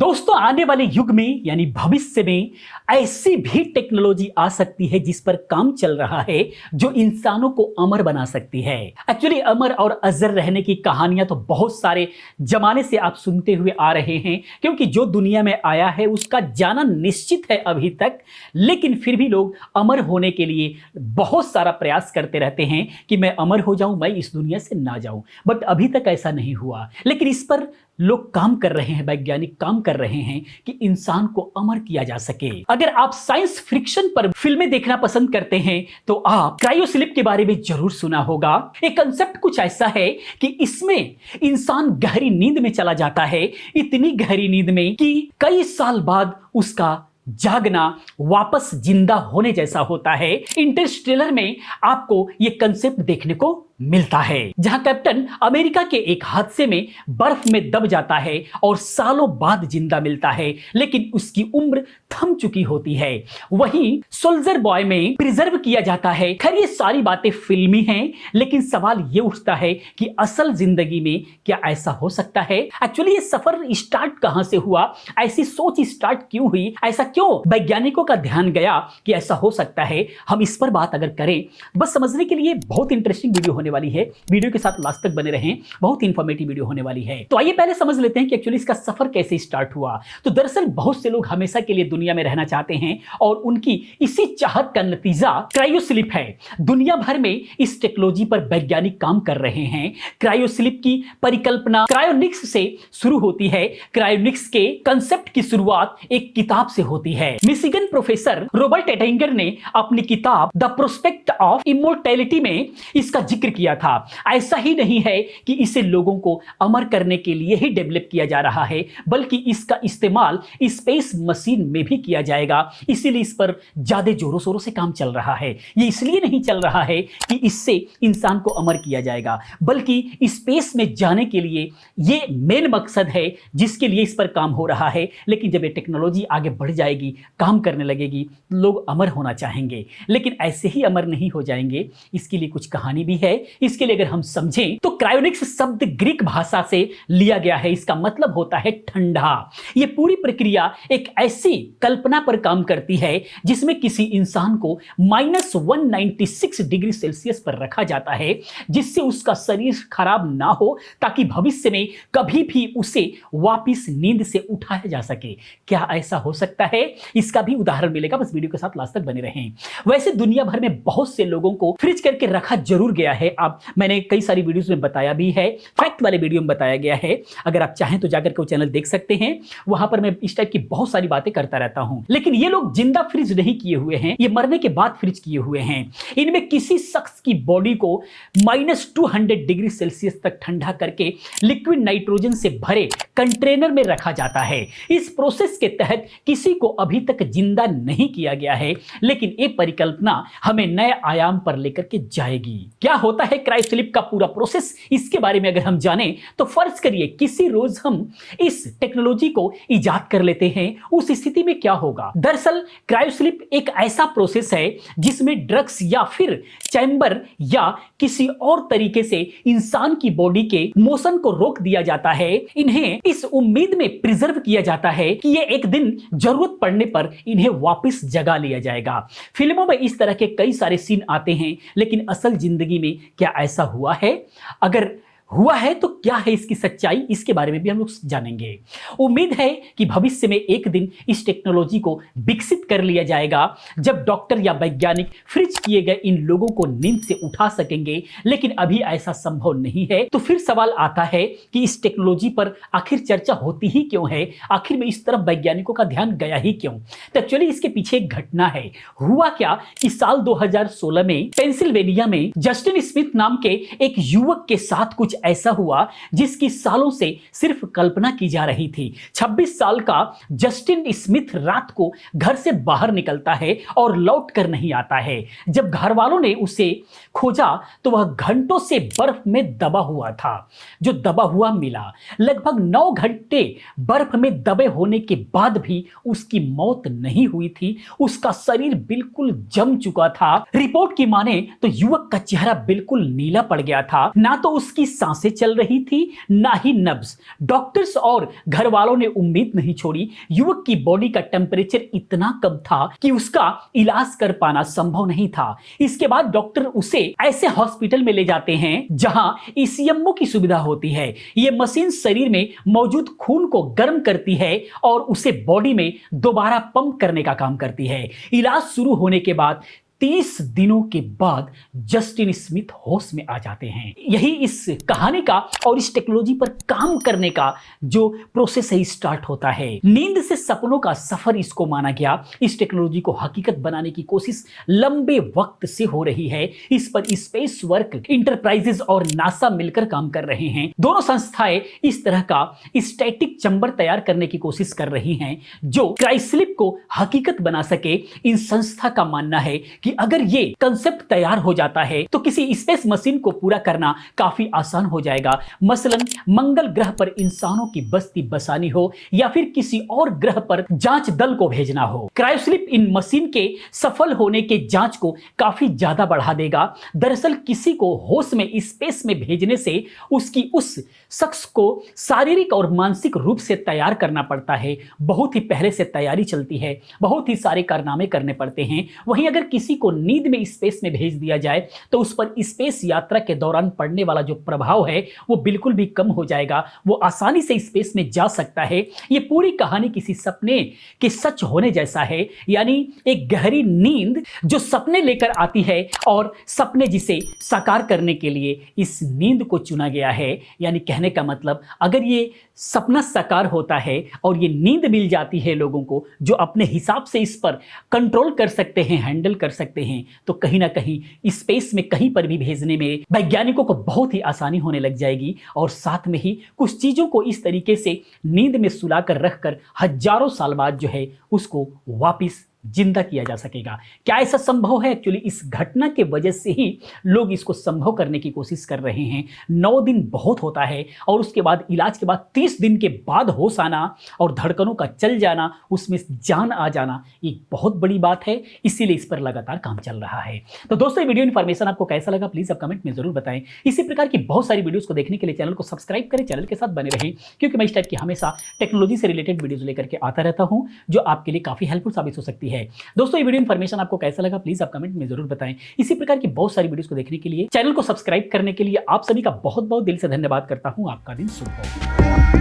दोस्तों, आने वाले युग में यानी भविष्य में ऐसी भी टेक्नोलॉजी आ सकती है जिस पर काम चल रहा है जो इंसानों को अमर बना सकती है। एक्चुअली अमर और अजर रहने की कहानियां तो बहुत सारे जमाने से आप सुनते हुए आ रहे हैं, क्योंकि जो दुनिया में आया है उसका जाना निश्चित है अभी तक, लेकिन फिर भी लोग अमर होने के लिए बहुत सारा प्रयास करते रहते हैं कि मैं अमर हो जाऊं, मैं इस दुनिया से ना जाऊं। बट अभी तक ऐसा नहीं हुआ, लेकिन इस पर लोग काम कर रहे हैं, वैज्ञानिक काम कर रहे हैं कि इंसान को अमर किया जा सके। अगर आप साइंस फिक्शन पर फिल्में देखना पसंद करते हैं तो आप क्रायोस्लीप के बारे में जरूर सुना होगा। एक कंसेप्ट कुछ ऐसा है कि इसमें इंसान गहरी नींद में चला जाता है, इतनी गहरी नींद में कि कई साल बाद उसका जागना वापस जिंदा होने जैसा होता है। इंटरस्टेलर में आपको यह कंसेप्ट देखने को मिलता है, जहां कैप्टन अमेरिका के एक हादसे में बर्फ में दब जाता है और सालों बाद जिंदा मिलता है, लेकिन उसकी उम्र थम चुकी होती है। वहीं सोल्जर बॉय में प्रिजर्व किया जाता है। खैर, ये सारी बातें फिल्मी हैं, लेकिन सवाल ये उठता है कि असल जिंदगी में क्या ऐसा हो सकता है? एक्चुअली ये सफर स्टार्ट कहां से हुआ, ऐसी सोच स्टार्ट क्यों हुई, ऐसा क्यों वैज्ञानिकों का ध्यान गया कि ऐसा हो सकता है? हम इस पर बात अगर करें, बस समझने के लिए बहुत इंटरेस्टिंग वीडियो होने वाली है। वीडियो के साथ लास्ट तक बने रहें, बहुत इंफॉर्मेटिव वीडियो होने वाली है। तो आइए पहले समझ लेते हैं कि एक्चुअली इसका सफर कैसे स्टार्ट हुआ। तो दरअसल बहुत से लोग हमेशा के लिए दुनिया में रहना चाहते हैं और उनकी इसी चाहत का नतीजा क्रायोस्लीप है। दुनिया भर में इस टेक्नोलॉजी पर वैज्ञानिक काम कर रहे हैं। क्रायोस्लीप की परिकल्पना क्रायोनिक्स से शुरू होती है। क्रायोनिक्स के कंसेप्ट की शुरुआत एक किताब से होती है। मिशिगन प्रोफेसर रॉबर्ट एटिंगर ने अपनी किताब द प्रोस्पेक्ट ऑफ इमोर्टैलिटी में इसका जिक्र किया था। ऐसा ही नहीं है कि इसे लोगों को अमर करने के लिए ही डेवलप किया जा रहा है, बल्कि इसका इस्तेमाल स्पेस मशीन में भी किया जाएगा। इसीलिए इस पर ज्यादा जोरों शोरों से काम चल रहा है। ये इसलिए नहीं चल रहा है कि इससे इंसान को अमर किया जाएगा, बल्कि स्पेस में जाने के लिए ये मेन मकसद है जिसके लिए इस पर काम हो रहा है। लेकिन जब ये टेक्नोलॉजी आगे बढ़ जाएगी, काम करने लगेगी, लोग अमर होना चाहेंगे, लेकिन ऐसे ही अमर नहीं हो जाएंगे। इसके लिए कुछ कहानी भी है। इसके लिए अगर हम समझें तो क्रायोनिक्स शब्द ग्रीक भाषा से लिया गया है। इसका मतलब होता है ठंडा। यह पूरी प्रक्रिया एक ऐसी कल्पना पर काम करती है जिसमें किसी इंसान को -196 डिग्री सेल्सियस पर रखा जाता है, जिससे उसका शरीर खराब ना हो, ताकि भविष्य में कभी भी उसे वापिस नींद से उठाया जा सके। क्या ऐसा हो सकता है? इसका भी उदाहरण मिलेगा, बस वीडियो के साथ लास्ट तक बने रहें। वैसे दुनिया भर में बहुत से लोगों को फ्रीज करके रखा जरूर गया है। आप मैंने कई सारी वीडियोस में बताया भी है, फैक्ट वाले वीडियो में बताया गया है। अगर आप चाहें तो जाकर के वो चैनल देख सकते हैं, वहां पर मैं इस टाइप की बहुत सारी बातें करता रहता हूं। लेकिन ये लोग जिंदा फ्रीज नहीं किए हुए हैं, ये मरने के बाद फ्रीज किए हुए हैं। इनमें किसी शख्स की बॉडी को -200 डिग्री सेल्सियस तक ठंडा करके लिक्विड नाइट्रोजन से भरे कंटेनर में रखा जाता है। इस प्रोसेस के तहत किसी को अभी तक जिंदा नहीं किया गया है, लेकिन ये परिकल्पना हमें नए आयाम पर लेकर के जाएगी। क्या होता है क्रायोस्लीप का पूरा प्रोसेस, इसके बारे में अगर हम जाने तो फर्ज करिए किसी रोज हम इस टेक्नोलॉजी को इजाद कर लेते हैं, उस स्थिति में क्या होगा? दरअसल क्रायोस्लीप एक ऐसा प्रोसेस है जिसमें ड्रग्स या फिर चैम्बर या किसी और तरीके से इंसान की बॉडी के मोशन को रोक दिया जाता है। इन्हें इस उम्मीद में प्रिजर्व किया जाता है कि ये एक दिन जरूरत पड़ने पर इन्हें वापस जगा लिया जाएगा। फिल्मों में इस तरह के कई सारे सीन आते हैं, लेकिन असल जिंदगी में क्या ऐसा हुआ है? अगर हुआ है तो क्या है इसकी सच्चाई, इसके बारे में भी हम लोग जानेंगे। उम्मीद है कि भविष्य में एक दिन इस टेक्नोलॉजी को विकसित कर लिया जाएगा, जब डॉक्टर या वैज्ञानिक फ्रीज किए गए इन लोगों को नींद से उठा सकेंगे, लेकिन अभी ऐसा संभव नहीं है। तो फिर सवाल आता है कि इस टेक्नोलॉजी पर आखिर चर्चा होती ही क्यों है? आखिर में इस तरफ वैज्ञानिकों का ध्यान गया ही क्यों? तो एक्चुअली इसके पीछे एक घटना है। हुआ क्या कि साल 2016 में पेंसिल्वेनिया में जस्टिन स्मिथ नाम के एक युवक के साथ कुछ ऐसा हुआ जिसकी सालों से सिर्फ कल्पना की जा रही थी। 26 साल का जस्टिन स्मिथ रात को घर से बाहर निकलता है और लौट कर नहीं आता है। जब घर वालों ने उसे खोजा तो वह घंटों से बर्फ में दबा हुआ था। जो दबा हुआ मिला, लगभग 9 घंटे बर्फ में दबे होने के बाद भी उसकी मौत नहीं हुई थी। उसका शरीर बिल्कुल जम चुका था। रिपोर्ट की माने तो युवक का चेहरा बिल्कुल नीला पड़ गया था। ना तो उसकी सांस सांसें चल रही थी, ना ही नब्ज। डॉक्टर्स और घर वालों ने उम्मीद नहीं छोड़ी। युवक की बॉडी का टेम्परेचर इतना कम था कि उसका इलाज कर पाना संभव नहीं था। इसके बाद डॉक्टर उसे ऐसे हॉस्पिटल में ले जाते हैं जहां ईसीएमओ की सुविधा होती है। यह मशीन शरीर में मौजूद खून को गर्म करती है और उसे बॉडी में दोबारा पंप करने का काम करती है। इलाज शुरू होने के बाद 30 दिनों के बाद जस्टिन स्मिथ होश में आ जाते हैं। यही इस कहानी का और इस टेक्नोलॉजी पर काम करने का जो प्रोसेस है स्टार्ट होता है। नींद से सपनों का सफर इसको माना गया। इस टेक्नोलॉजी को हकीकत बनाने की कोशिश लंबे वक्त से हो रही है। इस पर स्पेस वर्क इंटरप्राइजेज और नासा मिलकर काम कर रहे हैं। दोनों संस्थाएं इस तरह का स्टैटिक चैम्बर तैयार करने की कोशिश कर रही हैं जो क्रायोस्लीप को हकीकत बना सके। इन संस्था का मानना है कि अगर ये कंसेप्ट तैयार हो जाता है तो किसी स्पेस मशीन को पूरा करना काफी आसान हो जाएगा। मसलन मंगल ग्रह पर इंसानों की बस्ती बसानी हो या फिर किसी और ग्रह पर जांच दल को भेजना हो। क्रायोस्लीप इन मशीन के सफल होने के जांच को काफी ज्यादा बढ़ा देगा। दरअसल किसी को होश में स्पेस में भेजने से उसकी उस शख्स को शारीरिक और मानसिक रूप से तैयार करना पड़ता है। बहुत ही पहले से तैयारी चलती है, बहुत ही सारे कारनामे करने पड़ते हैं। वहीं अगर किसी को नींद में स्पेस में भेज दिया जाए तो उस पर स्पेस यात्रा के दौरान पड़ने वाला जो प्रभाव है वो बिल्कुल भी कम हो जाएगा। वो आसानी से स्पेस में जा सकता है। ये पूरी कहानी किसी सपने के सच होने जैसा है, यानी एक गहरी नींद जो सपने लेकर आती है और सपने जिसे साकार करने के लिए इस नींद को चुना गया है। यानी कहने का मतलब अगर ये सपना साकार होता है और ये नींद मिल जाती है लोगों को जो अपने हिसाब से इस पर कंट्रोल कर सकते हैं, हैंडल कर सकते हैं, तो कहीं ना कहीं स्पेस में कहीं पर भी भेजने में वैज्ञानिकों को बहुत ही आसानी होने लग जाएगी। और साथ में ही कुछ चीजों को इस तरीके से नींद में सुलाकर रखकर हजारों साल बाद जो है उसको वापिस जिंदा किया जा सकेगा। क्या ऐसा संभव है? एक्चुअली इस घटना के वजह से ही लोग इसको संभव करने की कोशिश कर रहे हैं। 9 दिन बहुत होता है और उसके बाद इलाज के बाद 30 दिन के बाद होश आना और धड़कनों का चल जाना, उसमें जान आ जाना, एक बहुत बड़ी बात है। इसीलिए इस पर लगातार काम चल रहा है। तो दोस्तों, वीडियो इन्फॉर्मेशन आपको कैसा लगा प्लीज आप कमेंट में जरूर बताएं। इसी प्रकार की बहुत सारी वीडियोस को देखने के लिए चैनल को सब्सक्राइब करें, चैनल के साथ बने रहें, क्योंकि मैं इस टाइप की हमेशा टेक्नोलॉजी से रिलेटेड वीडियोस लेकर के आता रहता हूं जो आपके लिए काफी हेल्पफुल साबित हो सकती है। दोस्तों, ये वीडियो इन्फॉर्मेशन आपको कैसा लगा प्लीज आप कमेंट में जरूर बताएं। इसी प्रकार की बहुत सारी वीडियोस को देखने के लिए, चैनल को सब्सक्राइब करने के लिए आप सभी का बहुत बहुत दिल से धन्यवाद करता हूं। आपका दिन शुभ हो।